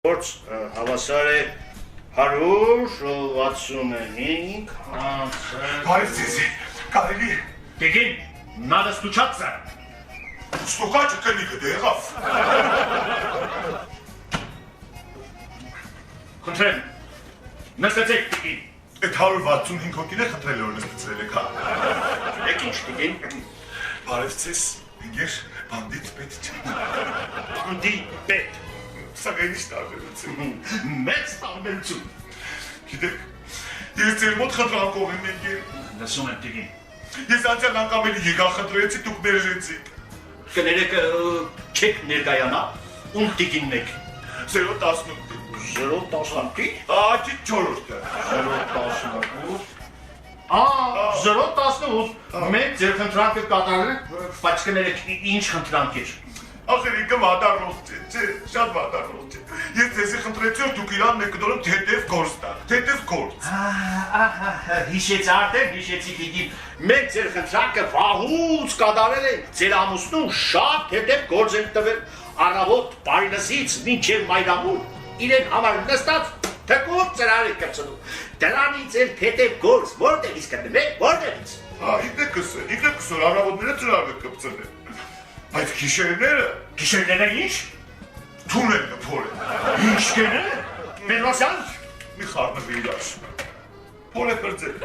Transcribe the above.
Գործ հավասար է 165 Բարև ձեզ, կարելի է։ Տեգին, նադը ստուչած է։ Ստուկաճը կնիկը դեղավ։ Խնդրեմ, նստեցեք տեգին։ Այդ 165 հոգին է խնդրել որ նստեցրել եք, հա։ Եք ինչ տիգին, Բարև ձեզ, ինգեր բանդիտ պետ չան։ բանդի պետ, Սաղեն ինչ տարբերություն։ Մեծ տարբերություն։ Գիտեք, ես ձեր մոտ խնդրանքով եմ ինգեր։ Լսում եմ տեգին։ Ես անցյալ անգամ էլի եկա խնդրեցի, դուք մերժեցիք։ կներեք չեք ներկայանա, ում տիգինն եք, 018 018, Աճի 4-ը։ 018, մենք ձեր խնդրանքը կատարել ենք, բայց կներեք ինչ խնդրանք էր, Ախր ինքը վադարոս չէ, շատ վադարոս չէ։ Ես ձեզի խնդրեցի, որ դուք իրան մեկդորում թեթև գործ տաք, թեթև գործ։ հիշեց արդեն, հիշեցի տիգին, մենք ձեր խնդրանքը վաղուց կատարել ենք, ձեր ամուսնուն շատ հետև գործ ենք տվել, առավոտ բարինսից մինչև մայրամուր, իրեն համար նստած թկուր ծրար եք կպցնում, դրանից էլ հետև գործ, որտեղից կտնվեք, որտեղից։ Ինքը կսոր, առավոտները ծրար եք կպցնել։ Այդ գիշերները Գիշերները ինչ։ թունելը փոր է։ Ինչ կենը։ Պետրոսյան։ Մի խառնվի իրար։ Փոր է պրծել։